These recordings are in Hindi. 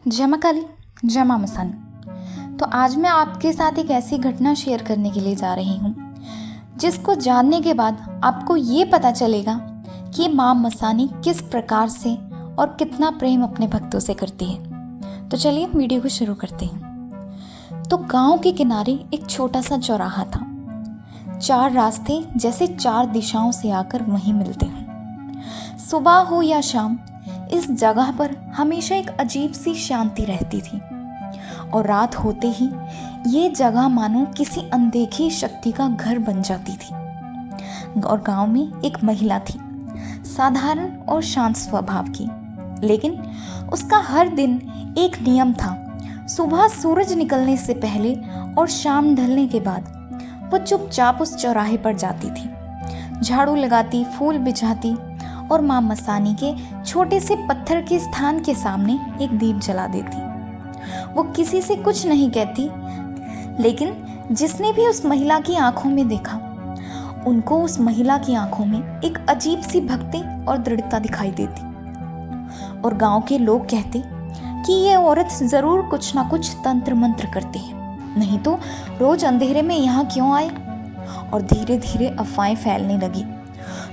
जमा काली जमा मसानी। तो आज मैं आपके साथ एक ऐसी घटना शेयर करने के लिए जा रही हूँ जिसको जानने के बाद आपको ये पता चलेगा कि माँ मसानी किस प्रकार से और कितना प्रेम अपने भक्तों से करती है। तो चलिए वीडियो को शुरू करते हैं। तो गांव के किनारे एक छोटा सा चौराहा था। 4 रास्ते जैसे 4 दिशाओं से आकर वहीं मिलते हैं। सुबह हो या शाम इस जगह पर हमेशा एक अजीब सी शांति रहती थी और रात होते ही ये जगह मानो किसी अनदेखी शक्ति का घर बन जाती थी। और गांव में एक महिला थी, साधारण और शांत स्वभाव की, लेकिन उसका हर दिन एक नियम था। सुबह सूरज निकलने से पहले और शाम ढलने के बाद वो चुपचाप उस चौराहे पर जाती थी, झाड़ू लगाती, फूल बिछाती और माँ मसानी के छोटे से पत्थर के स्थान के सामने एक दीप जला देती। वो किसी से कुछ नहीं कहती, लेकिन जिसने भी उस महिला की आंखों में देखा, उनको उस महिला की आंखों में एक अजीब सी भक्ति और दृढ़ता दिखाई देती। और गांव के लोग कहते कि ये औरत जरूर कुछ ना कुछ तंत्र मंत्र करती है, नहीं तो रोज अंधेरे में यहाँ क्यों आए। और धीरे धीरे अफवाहें फैलने लगी।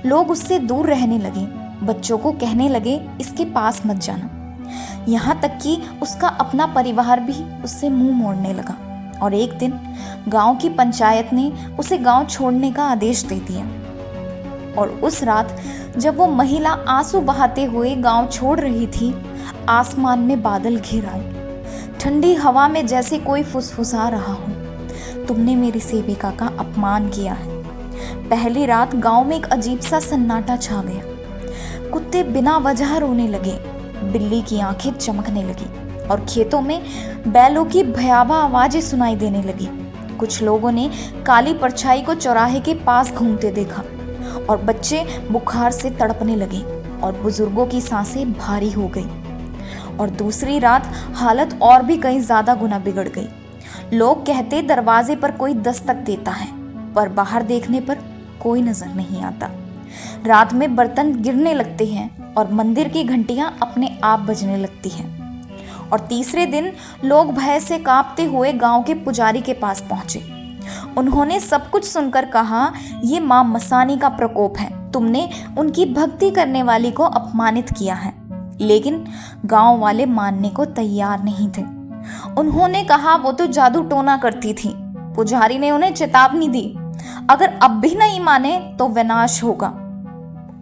लोग उससे दूर रहने लगे, बच्चों को कहने लगे इसके पास मत जाना। यहाँ तक कि उसका अपना परिवार भी उससे मुंह मोड़ने लगा। और एक दिन गांव की पंचायत ने उसे गांव छोड़ने का आदेश दे दिया। और उस रात जब वो महिला आंसू बहाते हुए गांव छोड़ रही थी, आसमान में बादल घिर आए। ठंडी हवा में जैसे कोई फुसफुसा रहा हो, तुमने मेरी सेविका का अपमान किया है। पहली रात गांव में एक अजीब सा सन्नाटा छा गया। कुत्ते बिना वजह रोने लगे, बिल्ली की आंखें चमकने लगी और खेतों में बैलों की भयावह आवाजें सुनाई देने लगी। कुछ लोगों ने काली परछाई को चौराहे के पास घूमते देखा और बच्चे बुखार से तड़पने लगे और बुजुर्गों की सांसें भारी हो गई। और दूसरी रात हालत और भी कई ज्यादा गुना बिगड़ गई। लोग कहते दरवाजे पर कोई दस्तक देता है, पर बाहर देखने पर कोई नजर नहीं आता। रात में बर्तन गिरने लगते हैं और मंदिर की घंटियां अपने आप बजने लगती हैं। और तीसरे दिन लोग भय से कांपते हुए गांव के पुजारी के पास पहुंचे। उन्होंने सब कुछ सुनकर कहा, ये माँ मसानी का प्रकोप है, तुमने उनकी भक्ति करने वाली को अपमानित किया है। लेकिन गांव वाले मानने को तैयार नहीं थे। उन्होंने कहा वो तो जादू टोना करती थी। पुजारी ने उन्हें चेतावनी दी, अगर अब भी नहीं माने तो विनाश होगा।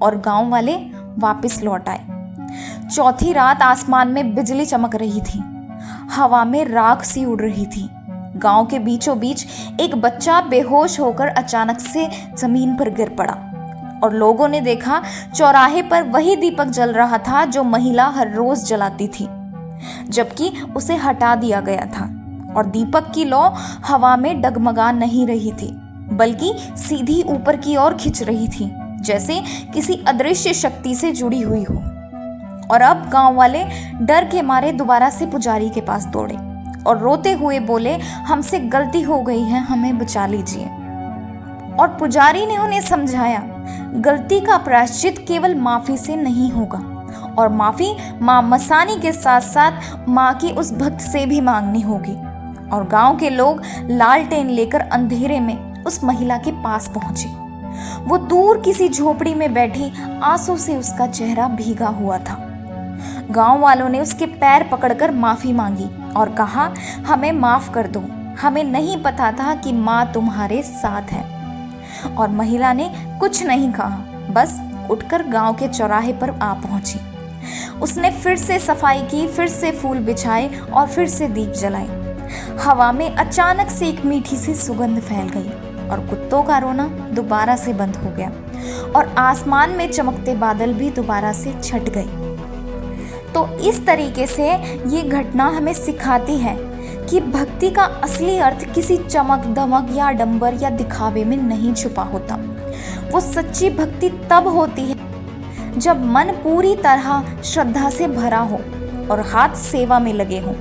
और गांव वाले वापस लौट आए। चौथी रात आसमान में बिजली चमक रही थी, हवा में राख सी उड़ रही थी। गांव के बीचों बीच एक बच्चा बेहोश होकर अचानक से जमीन पर गिर पड़ा। और लोगों ने देखा चौराहे पर वही दीपक जल रहा था जो महिला हर रोज जलाती थी, जबकि उसे हटा दिया गया था। और दीपक की लौ हवा में डगमगा नहीं रही थी, बल्कि सीधी ऊपर की ओर खिंच रही थी, जैसे किसी अदृश्य शक्ति से जुड़ी हुई हो। और अब गांव वाले डर के मारे दोबारा से पुजारी के पास दौड़े और रोते हुए बोले, हमसे गलती हो गई है, हमें बचा लीजिए। और पुजारी ने उन्हें समझाया, गलती का प्रायश्चित केवल माफी से नहीं होगा, और माफी माँ मसानी के साथ साथ माँ की उस भक्त से भी मांगनी होगी। और गांव के लोग लालटेन लेकर अंधेरे में उस महिला के पास पहुंचे। वो दूर किसी झोपड़ी में बैठी, आंसू से उसका चेहरा भीगा हुआ था। गांव वालों ने उसके पैर पकड़कर माफी मांगी और कहा, हमें माफ कर दो, हमें नहीं पता था कि माँ तुम्हारे साथ है। और महिला ने कुछ नहीं कहा, बस उठकर गांव के चौराहे पर आ पहुंची। उसने फिर से सफाई की, फिर से फूल बिछाए और फिर से दीप जलाए। हवा में अचानक से एक मीठी सी सुगंध फैल गई और कुत्तों का रोना दोबारा से बंद हो गया और आसमान में चमकते बादल भी दोबारा से छट गए। तो इस तरीके से ये घटना हमें सिखाती है कि भक्ति का असली अर्थ किसी चमक दमक या आडंबर या दिखावे में नहीं छुपा होता। वो सच्ची भक्ति तब होती है जब मन पूरी तरह श्रद्धा से भरा हो और हाथ सेवा में लगे हों।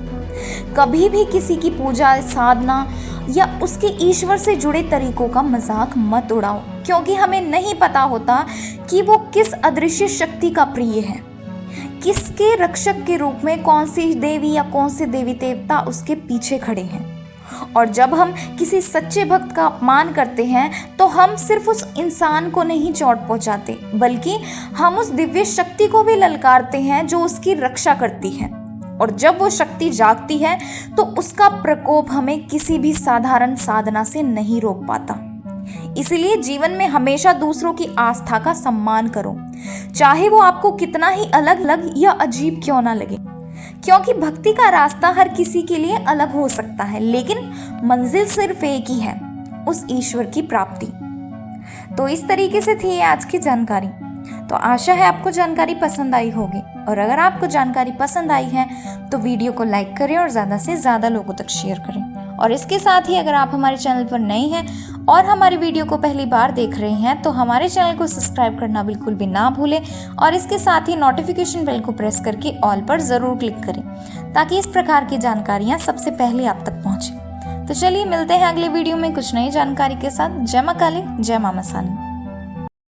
कभी भी किसी की पूजा, साधना या उसके ईश्वर से जुड़े तरीकों का मजाक मत उड़ाओ, क्योंकि हमें नहीं पता होता कि वो किस अदृश्य शक्ति का प्रिय है, किसके रक्षक के रूप में कौन सी देवी या कौन से देवी देवता उसके पीछे खड़े हैं। और जब हम किसी सच्चे भक्त का अपमान करते हैं तो हम सिर्फ उस इंसान को नहीं चोट पहुंचाते, बल्कि हम उस दिव्य शक्ति को भी ललकारते हैं जो उसकी रक्षा करती है। और जब वो शक्ति जागती है तो उसका प्रकोप हमें किसी भी साधारण साधना से नहीं रोक पाता। इसलिए जीवन में हमेशा दूसरों की आस्था का सम्मान करो, चाहे वो आपको कितना ही अलग अलग या अजीब क्यों ना लगे, क्योंकि भक्ति का रास्ता हर किसी के लिए अलग हो सकता है, लेकिन मंजिल सिर्फ एक ही है, उस ईश्वर की प्राप्ति। तो इस तरीके से थी आज की जानकारी। तो आशा है आपको जानकारी पसंद आई होगी, और अगर आपको जानकारी पसंद आई है तो वीडियो को लाइक करें और ज़्यादा से ज़्यादा लोगों तक शेयर करें। और इसके साथ ही अगर आप हमारे चैनल पर नए हैं और हमारे वीडियो को पहली बार देख रहे हैं तो हमारे चैनल को सब्सक्राइब करना बिल्कुल भी ना भूलें, और इसके साथ ही नोटिफिकेशन बेल को प्रेस करके ऑल पर ज़रूर क्लिक करें, ताकि इस प्रकार की जानकारियाँ सबसे पहले आप तक पहुँचें। तो चलिए मिलते हैं अगले वीडियो में कुछ नई जानकारी के साथ। जय मां काली, जय मां मसानी।